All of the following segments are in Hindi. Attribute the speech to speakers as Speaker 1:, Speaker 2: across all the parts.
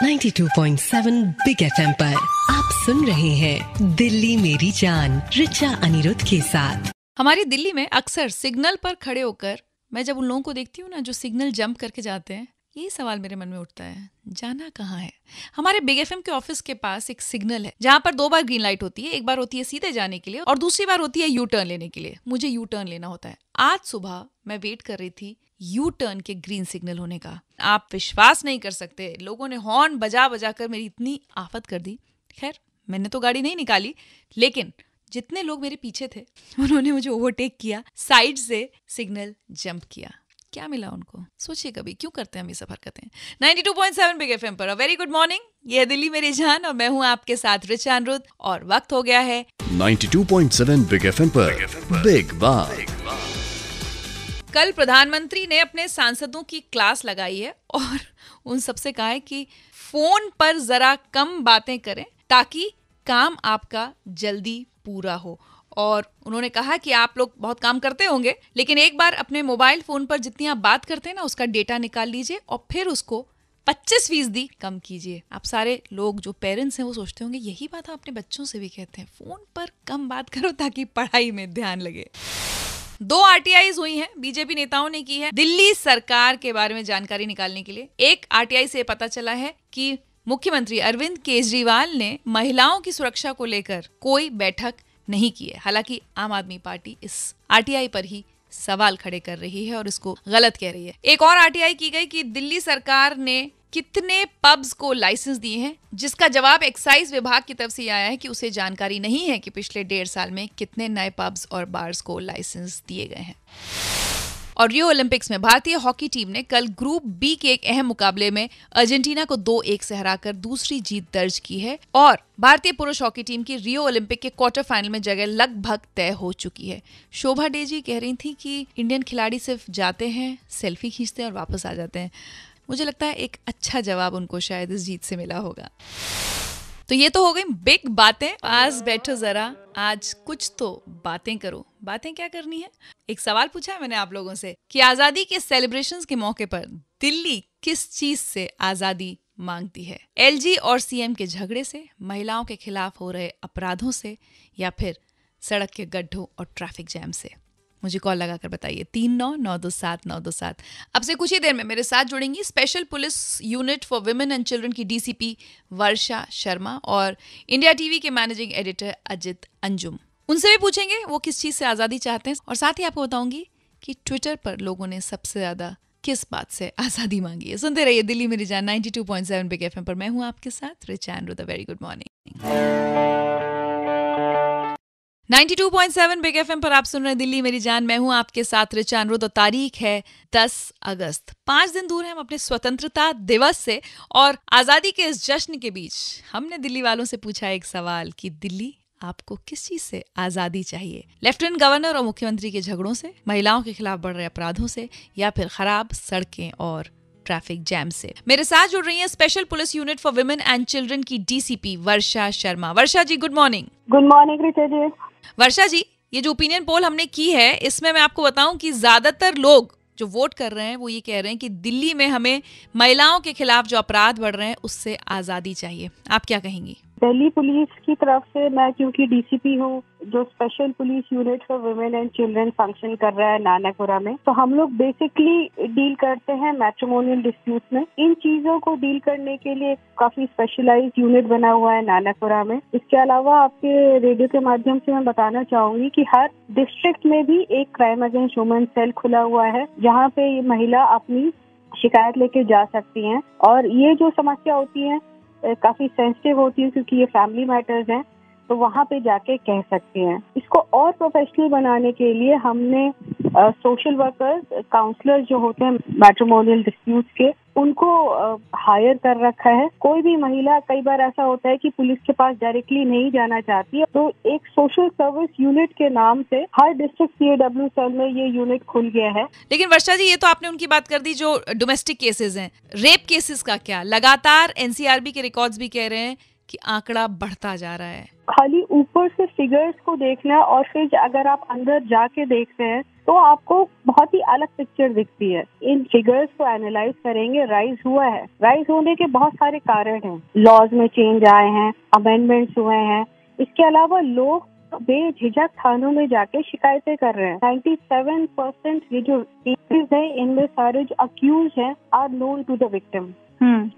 Speaker 1: 92.7 बिग एफएम पर आप सुन रहे हैं दिल्ली मेरी जान रिचा अनिरुद्ध के साथ।
Speaker 2: हमारी दिल्ली में अक्सर सिग्नल पर खड़े होकर मैं जब उन लोगों को देखती हूँ ना जो सिग्नल जंप करके जाते हैं, यही सवाल मेरे मन में उठता है, जाना कहाँ है। हमारे बिग एफएम के ऑफिस के पास एक सिग्नल है जहाँ पर 2 बार ग्रीन लाइट होती है। एक बार होती है सीधे जाने के लिए और दूसरी बार होती है यू टर्न लेने के लिए। मुझे यू टर्न लेना होता है। आज सुबह मैं वेट कर रही थी यू टर्न के ग्रीन सिग्नल होने का। आप विश्वास नहीं कर सकते, लोगों ने हॉर्न बजा बजा कर मेरी इतनी आफत कर दी। खैर, मैंने तो गाड़ी नहीं निकाली, लेकिन जितने लोग मेरे पीछे थे उन्होंने मुझे ओवरटेक किया, साइड से सिग्नल जंप किया। क्या मिला उनको? सोचिए कभी, क्यों करते हैं हम ये सब हरकतें। 92.7 बिग एफएम पर वेरी गुड मॉर्निंग, ये है दिल्ली मेरी जान और मैं हूँ आपके साथ रिचा अनिरुद्ध और वक्त हो गया है
Speaker 3: 92.7 बिग एफएम पर बिग बात।
Speaker 2: कल प्रधानमंत्री ने अपने सांसदों की क्लास लगाई है और उन सबसे कहा है कि फोन पर जरा कम बातें करें ताकि काम आपका जल्दी पूरा हो। और उन्होंने कहा कि आप लोग बहुत काम करते होंगे, लेकिन एक बार अपने मोबाइल फोन पर जितनी आप बात करते हैं ना, उसका डेटा निकाल लीजिए और फिर उसको 25% कम कीजिए। आप सारे लोग जो पेरेंट्स हैं वो सोचते होंगे यही बात आप अपने बच्चों से भी कहते हैं, फोन पर कम बात करो ताकि पढ़ाई में ध्यान लगे। 2 आरटीआईज हुई हैं, बीजेपी नेताओं ने की है दिल्ली सरकार के बारे में जानकारी निकालने के लिए। एक आरटीआई से पता चला है कि मुख्यमंत्री अरविंद केजरीवाल ने महिलाओं की सुरक्षा को लेकर कोई बैठक नहीं की है। हालांकि आम आदमी पार्टी इस आरटीआई पर ही सवाल खड़े कर रही है और इसको गलत कह रही है। एक और आरटीआई की गई कि दिल्ली सरकार ने कितने पब्स को लाइसेंस दिए हैं, जिसका जवाब एक्साइज विभाग की तरफ से आया है कि उसे जानकारी नहीं है कि पिछले 1.5 साल में कितने नए पब्स और बार्स को लाइसेंस दिए गए हैं। और रियो ओलंपिक्स में भारतीय हॉकी टीम ने कल ग्रुप बी के एक अहम मुकाबले में अर्जेंटीना को 2-1 से हराकर दूसरी जीत दर्ज की है और भारतीय पुरुष हॉकी टीम की रियो ओलंपिक के क्वार्टर फाइनल में जगह लगभग तय हो चुकी है। शोभा डेजी कह रही थी कि इंडियन खिलाड़ी सिर्फ जाते हैं, सेल्फी खींचते हैं और वापस आ जाते हैं। मुझे लगता है एक अच्छा जवाब उनको शायद इस जीत से मिला होगा। तो ये तो हो गई बिग बातें। पास बैठो जरा, आज कुछ तो बातें करो। बातें क्या करनी है? एक सवाल पूछा है मैंने आप लोगों से कि आजादी के सेलिब्रेशंस के मौके पर दिल्ली किस चीज से आजादी मांगती है? एलजी और सीएम के झगड़े से, महिलाओं के खिलाफ हो रहे अपराधों से, या फिर सड़क के गड्ढों और ट्रैफिक जैम से? मुझे कॉल लगाकर बताइए 39927927। अब से कुछ ही देर में मेरे साथ जुड़ेंगी special police unit for women and children की डीसीपी वर्षा शर्मा और इंडिया टीवी के मैनेजिंग एडिटर अजित अंजुम। उनसे भी पूछेंगे वो किस चीज से आजादी चाहते हैं और साथ ही आपको बताऊंगी कि ट्विटर पर लोगों ने सबसे ज्यादा किस बात से आजादी मांगी है। सुनते रहिए दिल्ली मेरी जान 92.7 बिग एफएम पर। मैं हूँ आपके साथ Richa Anirudh. Very good morning. 92.7 big FM पर आप सुन रहे हैं दिल्ली मेरी जान। मैं हूं आपके साथ रिचा अनिरुद्ध और तारीख है 10 अगस्त। 5 दिन दूर हैं हम अपने स्वतंत्रता दिवस से और आजादी के इस जश्न के बीच हमने दिल्ली वालों से पूछा एक सवाल कि दिल्ली आपको किस चीज से आजादी चाहिए? लेफ्टिनेंट गवर्नर और मुख्यमंत्री के झगड़ों से, महिलाओं के खिलाफ बढ़ रहे अपराधों से, या फिर खराब सड़कें और ट्रैफिक जैम से? मेरे साथ जुड़ रही है special police unit for women and children की DCP Varsha Sharma. Varsha ji good morning.
Speaker 4: Good morning Richa ji.
Speaker 2: Varsha ji, ये जो ओपिनियन पोल हमने की है इसमें मैं आपको बताऊं कि ज्यादातर लोग जो वोट कर रहे हैं वो ये कह रहे हैं कि दिल्ली में हमें महिलाओं के खिलाफ जो अपराध बढ़ रहे हैं उससे आजादी चाहिए। आप क्या कहेंगी?
Speaker 4: दिल्ली पुलिस की तरफ से मैं क्योंकि डीसीपी हूँ, जो special police unit for women and children function कर रहा है नानकपुरा में, तो हम लोग बेसिकली डील करते हैं मैट्रिमोनियल डिस्प्यूट में। इन चीजों को डील करने के लिए काफी स्पेशलाइज्ड यूनिट बना हुआ है नानकपुरा में। इसके अलावा आपके रेडियो के माध्यम से मैं बताना चाहूंगी कि हर डिस्ट्रिक्ट में भी एक क्राइम अगेंस्ट वुमेन सेल खुला हुआ है, जहाँ पे ये महिला अपनी शिकायत लेके जा सकती हैं। और ये जो समस्या होती है काफी सेंसिटिव होती है क्योंकि ये फैमिली मैटर्स हैं, तो वहाँ पे जाके कह सकते हैं। इसको और प्रोफेशनल बनाने के लिए हमने सोशल वर्कर्स, काउंसलर जो होते हैं मैट्रिमोनियल डिस्प्यूट्स के, उनको हायर कर रखा है। कोई भी महिला, कई बार ऐसा होता है कि पुलिस के पास डायरेक्टली नहीं जाना चाहती है, तो एक सोशल सर्विस यूनिट के नाम से हर डिस्ट्रिक्ट सीएडब्ल्यू सेल में ये यूनिट खुल गया है।
Speaker 2: लेकिन वर्षा जी, ये तो आपने उनकी बात कर दी जो डोमेस्टिक केसेस हैं। रेप केसेस का क्या? लगातार एनसीआरबी के रिकॉर्ड्स भी कह रहे हैं कि आंकड़ा बढ़ता जा रहा है?
Speaker 4: खाली ऊपर से फिगर्स को देखना और फिर अगर आप अंदर जाके देखते हैं तो आपको बहुत ही अलग पिक्चर दिखती है। इन फिगर्स को एनालाइज करेंगे, राइज हुआ है। राइज होने के बहुत सारे कारण हैं। लॉज में चेंज आए हैं, अमेंडमेंट्स हुए हैं। इसके अलावा लोग बेझिझक थानों में जाके शिकायतें कर रहे हैं। 97% ये जो केसेस है इनमें सारे जो अक्यूज हैं are known to the victim.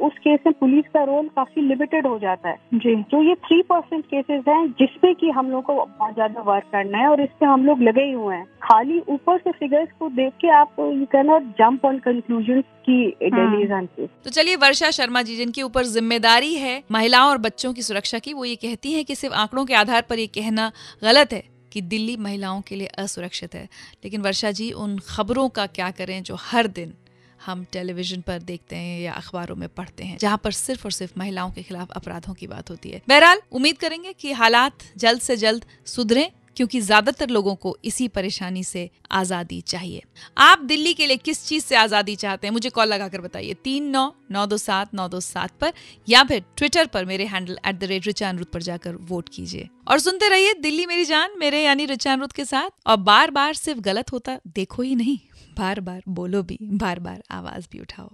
Speaker 4: उस केस में पुलिस का रोल काफी लिमिटेड हो जाता है जी। तो ये 3% केसेस हैं जिसपे कि हम लोग को बहुत ज्यादा वर्क करना है और इस पे हम लोग लगे ही हुए हैं। खाली ऊपर से फिगर्स को देख के आप you can not jump on conclusion की डेलीजन पे।
Speaker 2: तो चलिए, वर्षा शर्मा जी, जिनके ऊपर जिम्मेदारी है महिलाओं और बच्चों की सुरक्षा की, वो ये कहती हैं कि सिर्फ आंकड़ों के आधार पर ये कहना गलत है कि दिल्ली महिलाओं के लिए असुरक्षित है। लेकिन वर्षा जी, उन खबरों का क्या करें जो हर दिन हम टेलीविजन पर देखते हैं या अखबारों में पढ़ते हैं, जहां पर सिर्फ और सिर्फ महिलाओं के खिलाफ अपराधों की बात होती है। बहरहाल, उम्मीद करेंगे कि हालात जल्द से जल्द सुधरें, क्योंकि ज्यादातर लोगों को इसी परेशानी से आजादी चाहिए। आप दिल्ली के लिए किस चीज से आजादी चाहते हैं? मुझे कॉल लगाकर बताइए 39927927 पर, या फिर ट्विटर पर मेरे हैंडल @richa अनिरुद्ध पर जाकर वोट कीजिए। और सुनते रहिए दिल्ली मेरी जान, मेरे यानी रिचा अनिरुद्ध के साथ। और बार बार सिर्फ गलत होता देखो ही नहीं, बार बार बोलो भी, बार बार आवाज भी उठाओ।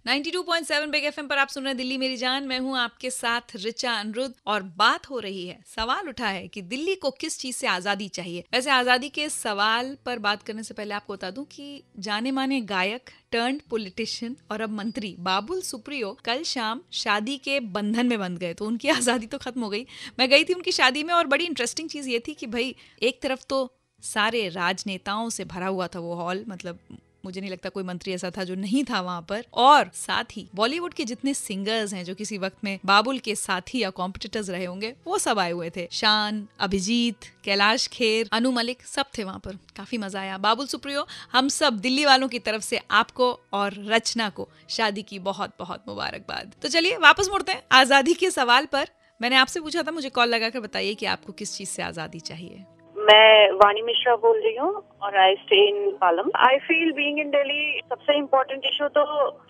Speaker 2: 92.7 बिग एफएम पर आप सुन रहे हैं दिल्ली मेरी जान। मैं हूं आपके साथ रिचा अनिरुद्ध, और बात हो रही है, सवाल उठा है कि दिल्ली को किस चीज से आजादी चाहिए। वैसे आजादी के सवाल पर बात करने से पहले आपको बता दूं कि जाने माने गायक टर्न्ड पॉलिटिशियन और अब मंत्री बाबुल सुप्रियो कल शाम शादी के बंधन में बंध गए। तो उनकी आजादी तो खत्म हो गई। मैं गई थी उनकी शादी में, और बड़ी इंटरेस्टिंग चीज ये थी कि भाई, एक तरफ तो सारे राजनेताओं से भरा हुआ था वो हॉल, मतलब मुझे नहीं लगता कोई मंत्री ऐसा था जो नहीं था वहां पर। और साथ ही बॉलीवुड के जितने सिंगर्स हैं जो किसी वक्त में बाबुल के साथी या कॉम्पिटिटर्स रहे होंगे, वो सब आए हुए थे। शान, अभिजीत, कैलाश खेर, अनु मलिक, सब थे वहां पर। काफी मजा आया। बाबुल सुप्रियो, हम सब दिल्ली वालों की तरफ से आपको और रचना को शादी की बहुत बहुत मुबारकबाद। तो चलिए वापस मुड़ते हैं आजादी के सवाल पर। मैंने आपसे पूछा था, मुझे कॉल लगाकर बताइए कि आपको किस चीज से आजादी चाहिए।
Speaker 5: मैं वाणी मिश्रा बोल रही हूँ और I stay in Palam. I feel being in Delhi सबसे इम्पोर्टेंट इशू तो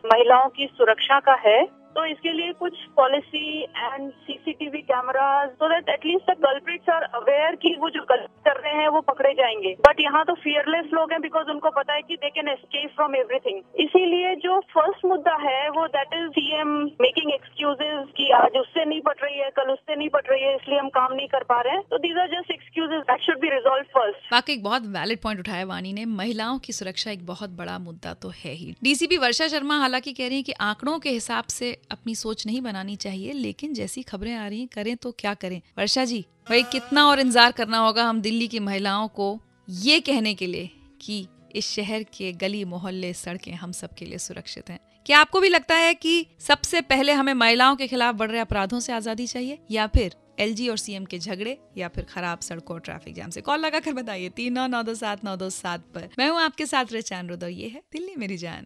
Speaker 5: महिलाओं की सुरक्षा का है। तो इसके लिए कुछ policy and CCTV cameras, so that at least the culprits are aware कि वो जो गलत कर रहे हैं वो पकड़े जाएंगे। बट यहाँ तो फियरलेस लोग हैं बिकॉज उनको पता है कि they can escape from everything. इसीलिए जो फर्स्ट मुद्दा है वो that is CM making excuses कि आज उससे नहीं पट रही है, कल उससे नहीं पट रही है, इसलिए हम काम नहीं कर पा रहे हैं। तो these are just excuses that should be resolve first.
Speaker 2: वाकई एक बहुत वैलिड पॉइंट उठाया वाणी ने। महिलाओं की सुरक्षा एक बहुत बड़ा मुद्दा तो है ही। डीसीपी वर्षा शर्मा हालांकि कह रही हैं कि आंकड़ों के हिसाब से अपनी सोच नहीं बनानी चाहिए, लेकिन जैसी खबरें आ रही हैं, करें तो क्या करें। वर्षा जी, भाई कितना और इंतजार करना होगा हम दिल्ली की महिलाओं को ये कहने के लिए कि इस शहर के गली मोहल्ले सड़कें हम सब के लिए सुरक्षित हैं। क्या आपको भी लगता है कि सबसे पहले हमें महिलाओं के खिलाफ बढ़ रहे अपराधों से आजादी चाहिए, या फिर एलजी और सीएम के झगड़े, या फिर खराब सड़कों और ट्रैफिक जाम से? कॉल लगाकर बताइए 39927927 पर। मैं हूँ आपके साथ रिचा अनिरुद्ध और ये है दिल्ली मेरी जान।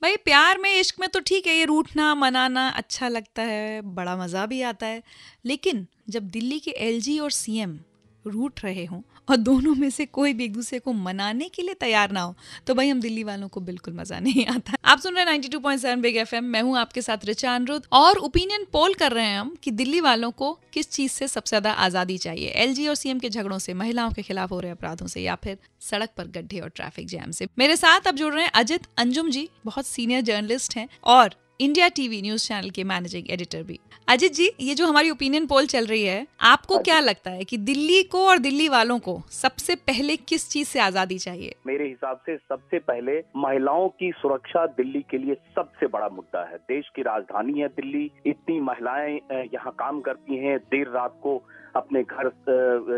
Speaker 2: भाई प्यार में, इश्क में तो ठीक है, ये रूठना मनाना अच्छा लगता है, बड़ा मजा भी आता है। लेकिन जब दिल्ली के एलजी और सीएम रूठ रहे हों और दोनों में से कोई भी एक दूसरे को मनाने के लिए तैयार ना हो, तो भाई हम दिल्ली वालों को बिल्कुल मजा नहीं आता। आप सुन रहे हैं 92.7 बिग एफएम। मैं हूं आपके साथ रिचा अनिरुद्ध, और ओपिनियन पोल कर रहे हैं हम कि दिल्ली वालों को किस चीज से सबसे ज्यादा आजादी चाहिए, एलजी और सीएम के झगड़ों से, महिलाओं के खिलाफ हो रहे अपराधों से, या फिर सड़क पर गड्ढे और ट्रैफिक जैम से। मेरे साथ अब जुड़ रहे हैं अजित अंजुम जी, बहुत सीनियर जर्नलिस्ट हैं और इंडिया टीवी न्यूज चैनल के मैनेजिंग एडिटर भी। अजित जी, ये जो हमारी ओपिनियन पोल चल रही है, आपको क्या लगता है कि दिल्ली को और दिल्ली वालों को सबसे पहले किस चीज से आजादी चाहिए?
Speaker 6: मेरे हिसाब से सबसे पहले महिलाओं की सुरक्षा दिल्ली के लिए सबसे बड़ा मुद्दा है। देश की राजधानी है दिल्ली, इतनी महिलाएं यहाँ काम करती हैं, देर रात को अपने घर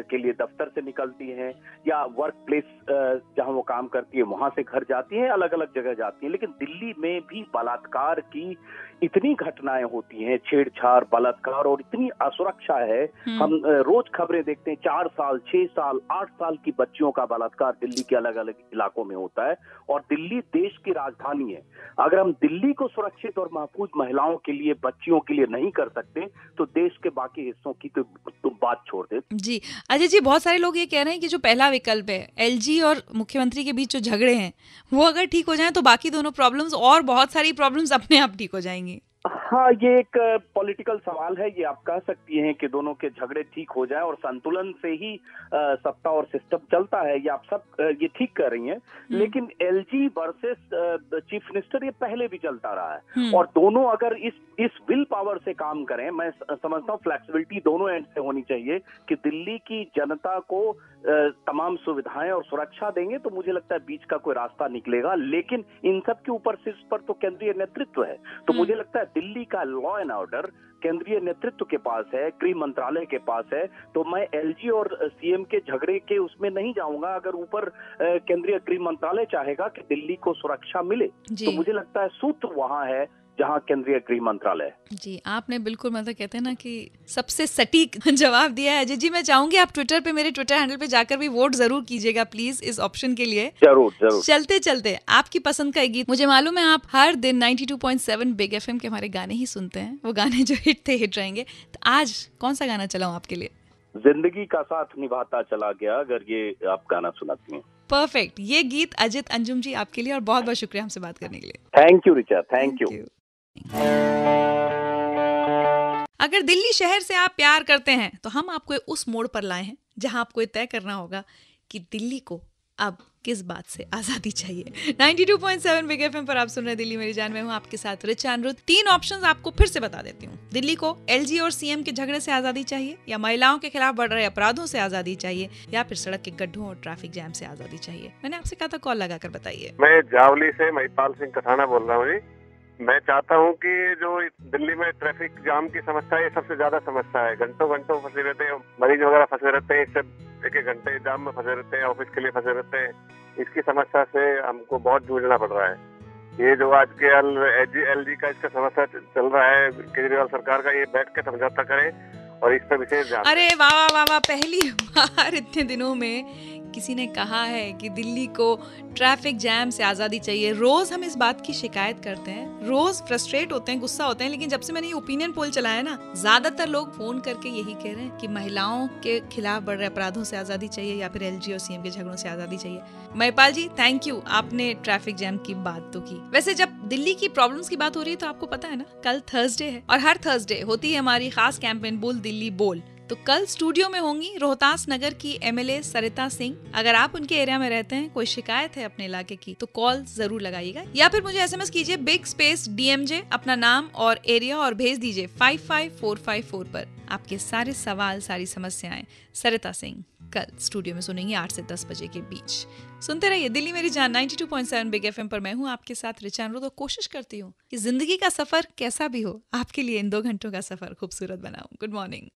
Speaker 6: के लिए दफ्तर से निकलती हैं या वर्क प्लेस जहाँ वो काम करती है वहां से घर जाती हैं, अलग अलग जगह जाती हैं। लेकिन दिल्ली में भी बलात्कार की इतनी घटनाएं होती हैं, छेड़छाड़, बलात्कार, और इतनी असुरक्षा है। हम रोज खबरें देखते हैं, 4 साल, 6 साल, 8 साल की बच्चियों का बलात्कार दिल्ली के अलग अलग इलाकों में होता है। और दिल्ली देश की राजधानी है। अगर हम दिल्ली को सुरक्षित और महफूज महिलाओं के लिए, बच्चियों के लिए नहीं कर सकते, तो देश के बाकी हिस्सों की तो बात छोड़ दे।
Speaker 2: जी अजय जी, बहुत सारे लोग ये कह रहे हैं कि जो पहला विकल्प है, एलजी और मुख्यमंत्री के बीच जो झगड़े हैं वो अगर ठीक हो जाए तो बाकी दोनों प्रॉब्लम्स और बहुत सारी प्रॉब्लम्स अपने आप ठीक हो जाएंगी।
Speaker 6: हाँ, ये एक पॉलिटिकल सवाल है। ये आप कह सकती हैं कि दोनों के झगड़े ठीक हो जाए और संतुलन से ही सत्ता और सिस्टम चलता है। ये आप सब ये ठीक कर रही हैं, लेकिन एलजी वर्सेस चीफ मिनिस्टर ये पहले भी चलता रहा है और दोनों अगर इस विल पावर से काम करें, मैं समझता हूँ फ्लेक्सिबिलिटी दोनों एंड से होनी चाहिए कि दिल्ली की जनता को तमाम सुविधाएं और सुरक्षा देंगे तो मुझे लगता है बीच का कोई रास्ता निकलेगा। लेकिन इन सब के ऊपर शीर्ष पर तो केंद्रीय नेतृत्व है, तो मुझे लगता है दिल्ली का लॉ एंड ऑर्डर केंद्रीय नेतृत्व के पास है, गृह मंत्रालय के पास है। तो मैं एलजी और सीएम के झगड़े के उसमें नहीं जाऊंगा। अगर ऊपर केंद्रीय गृह मंत्रालय चाहेगा कि दिल्ली को सुरक्षा मिले तो मुझे लगता है सूत्र वहां है जहां केंद्रीय गृह मंत्रालय। जी,
Speaker 2: आपने बिल्कुल मतलब कहते हैं ना कि सबसे सटीक जवाब दिया है अजय जी। मैं चाहूंगी आप ट्विटर पे, मेरे ट्विटर हैंडल पे जाकर भी वोट जरूर कीजिएगा प्लीज इस ऑप्शन के लिए।
Speaker 6: जरूर।
Speaker 2: चलते चलते आपकी पसंद का एक गीत, मुझे मालूम है आप हर दिन 92.7 बिग एफएम के हमारे गाने ही सुनते हैं, वो गाने जो हिट थे हिट रहेंगे। तो आज कौन सा गाना चलाऊं आपके लिए?
Speaker 6: जिंदगी का साथ निभाता चला गया, अगर ये आप गाना सुनाती हैं।
Speaker 2: परफेक्ट, ये गीत अजित अंजुम जी आपके लिए, और बहुत बहुत शुक्रिया हमसे बात करने के लिए।
Speaker 6: Thank you Richa, thank you.
Speaker 2: अगर दिल्ली शहर से आप प्यार करते हैं तो हम आपको उस मोड़ पर लाए हैं जहां आपको ये तय करना होगा कि दिल्ली को अब किस बात से आजादी चाहिए। 92.7 बिग एफएम पर आप सुन रहे हैं दिल्ली मेरी जान, में हूं आपके साथ रिचा अनिरुद्ध। 3 ऑप्शंस आपको फिर से बता देती हूँ। दिल्ली को एलजी और सीएम के झगड़े से आजादी चाहिए, या महिलाओं के खिलाफ बढ़ रहे अपराधों से आजादी चाहिए, या फिर सड़क के गड्ढों और ट्रैफिक जैम से आजादी चाहिए। मैंने आपसे कहा था कॉल लगाकर बताइए।
Speaker 7: मैं जावली से महिपाल सिंह कठाना बोल रहा हूँ जी। मैं चाहता हूँ कि जो दिल्ली में ट्रैफिक जाम की समस्या है, ये सबसे ज्यादा समस्या है। घंटों फंसे रहते हैं, मरीज वगैरह फंसे रहते हैं, इससे एक घंटे जाम में फंसे रहते हैं, ऑफिस के लिए फंसे रहते हैं। इसकी समस्या से हमको बहुत जूझना पड़ रहा है। ये जो आज के एलजी का इसका समस्या चल रहा है, केजरीवाल सरकार का, ये बैठ के समझौता करे और इस पर विशेष ध्यान।
Speaker 2: अरे वाह वाह वाह, पहली बार इतने दिनों में किसी ने कहा है कि दिल्ली को ट्रैफिक जैम से आजादी चाहिए। रोज हम इस बात की शिकायत करते हैं, रोज फ्रस्ट्रेट होते हैं, गुस्सा होते हैं, लेकिन जब से मैंने ये ओपिनियन पोल चलाया ना, ज्यादातर लोग फोन करके यही कह रहे हैं कि महिलाओं के खिलाफ बढ़ रहे अपराधों से आजादी चाहिए, या फिर एलजी और सीएम के झगड़ों से आजादी चाहिए। महिपाल जी थैंक यू, आपने ट्रैफिक जैम की बात तो की। वैसे जब दिल्ली की प्रॉब्लम्स की बात हो रही है तो आपको पता है ना, कल थर्सडे है और हर थर्सडे होती है हमारी खास कैंपेन बोल दिल्ली बोल। तो कल स्टूडियो में होंगी रोहतास नगर की एमएलए सरिता सिंह। अगर आप उनके एरिया में रहते हैं, कोई शिकायत है अपने इलाके की, तो कॉल जरूर लगाइएगा, या फिर मुझे एसएमएस कीजिए बिग स्पेस DMJ, अपना नाम और एरिया, और भेज दीजिए 55454 पर। आपके सारे सवाल, सारी समस्याएं सरिता सिंह कल स्टूडियो में सुनेंगे 8 से 10 बजे के बीच। सुनते रहिए दिल्ली मेरी जान 92.7 बिग एफएम पर। मैं हूं आपके साथ रिचा अनिरुद्ध, और कोशिश करती हूं कि जिंदगी का सफर कैसा भी हो, आपके लिए इन 2 घंटों का सफर खूबसूरत बनाऊं। Good morning.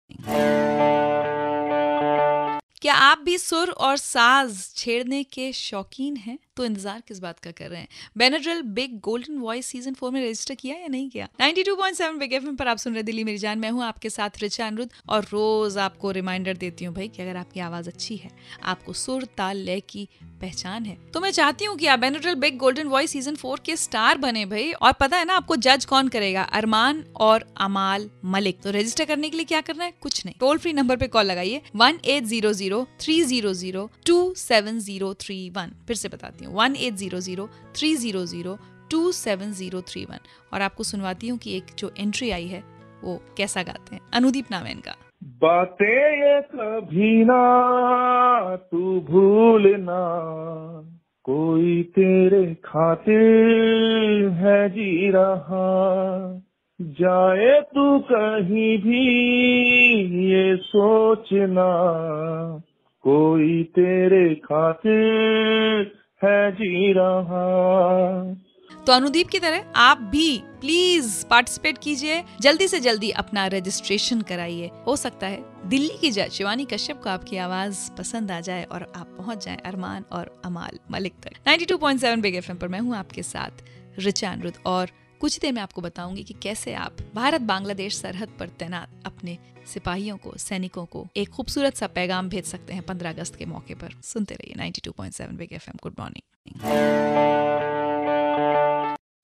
Speaker 2: क्या आप भी सुर और साज छेड़ने के शौकीन हैं? तो इंतजार किस बात का कर रहे हैं? Benadryl big golden voice season 4 में रजिस्टर किया या नहीं किया? 92.7 बिग एफएम पर आप सुन रहे दिल्ली मेरी जान, मैं हूं आपके साथ रिचा अनिरुद्ध, और रोज आपको रिमाइंडर देती हूँ भाई कि अगर आपकी आवाज अच्छी है, आपको सुर ताल लय की पहचान है, तो मैं चाहती हूँ कि आप Benadryl big golden voice season 4 के स्टार बने भाई। और पता है ना आपको जज कौन करेगा? अरमान और अमाल मलिक। तो रजिस्टर करने के लिए क्या करना है? कुछ नहीं, टोल फ्री नंबर पे कॉल लगाइए 1800-300-27031। फिर से बताती हूँ 1800-300-27031। और आपको सुनवाती हूँ कि एक जो एंट्री आई है वो कैसा गाते हैं। अनुदीप नाम है इनका।
Speaker 8: बातें ये कभी ना तू भूलना, कोई तेरे खातिर है जी रहा, जाए तू कहीं भी ये सोचना, कोई तेरे खातिर है जी रहा।
Speaker 2: तो अनुदीप की तरह आप भी प्लीज पार्टिसिपेट कीजिए, जल्दी से जल्दी अपना रजिस्ट्रेशन कराइए। हो सकता है दिल्ली की जज शिवानी कश्यप को आपकी आवाज पसंद आ जाए और आप पहुंच जाएं अरमान और अमाल मलिक तक। 92.7 बिग एफएम पर मैं हूं आपके साथ रिचा अनिरुद्ध, और कुछ देर में आपको बताऊंगी कि कैसे आप भारत बांग्लादेश सरहद पर तैनात अपने सिपाहियों को, सैनिकों को एक खूबसूरत सा पैगाम भेज सकते हैं 15 अगस्त के मौके पर। सुनते रहिए 92.7 बिग एफएम। Good morning.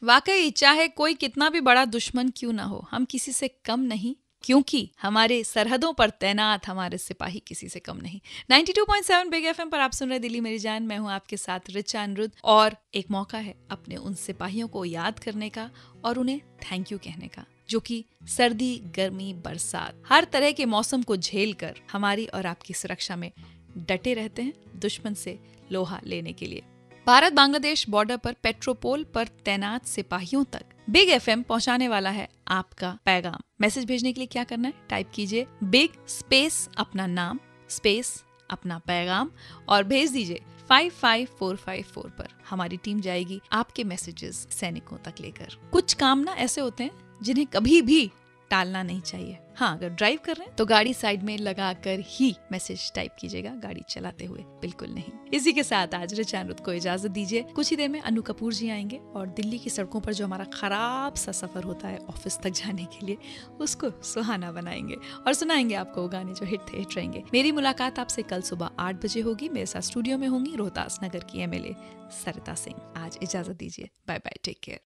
Speaker 2: वाकई चाहे कोई कितना भी बड़ा दुश्मन क्यों ना हो, हम किसी से कम नहीं क्योंकि हमारे सरहदों पर तैनात हमारे सिपाही किसी से कम नहीं। 92.7 बिग एफएम पर आप सुन रहे दिल्ली मेरी जान। मैं हूं आपके साथ रिचा अनिरुद्ध, और एक मौका है अपने उन सिपाहियों को याद करने का और उन्हें थैंक यू कहने का, जो कि सर्दी, गर्मी, बरसात, हर तरह के मौसम को झेल कर हमारी और आपकी सुरक्षा में डटे रहते हैं, दुश्मन से लोहा लेने के लिए। भारत बांग्लादेश बॉर्डर पर पेट्रोपोल पर तैनात सिपाहियों तक बिग एफएम पहुंचाने वाला है आपका पैगाम। मैसेज भेजने के लिए क्या करना है? टाइप कीजिए बिग स्पेस अपना नाम स्पेस अपना पैगाम और भेज दीजिए 55454 पर। हमारी टीम जाएगी आपके मैसेजेस सैनिकों तक लेकर। कुछ काम ना ऐसे होते हैं जिन्हें कभी भी टालना नहीं चाहिए। हाँ, अगर ड्राइव कर रहे हैं तो गाड़ी साइड में लगाकर ही मैसेज टाइप कीजिएगा, गाड़ी चलाते हुए बिल्कुल नहीं। इसी के साथ आज रिचा अनिरुद्ध को इजाजत दीजिए। कुछ ही देर में अनु कपूर जी आएंगे और दिल्ली की सड़कों पर जो हमारा खराब सा सफर होता है ऑफिस तक जाने के लिए, उसको सुहाना बनाएंगे और सुनाएंगे आपको वो गाने जो हिट थे, हिट रहेंगे। मेरी मुलाकात आपसे कल सुबह 8 बजे होगी। मेरे साथ स्टूडियो में होंगी रोहतास नगर की MLA सरिता सिंह। आज इजाजत दीजिए, बाय बाय, टेक केयर।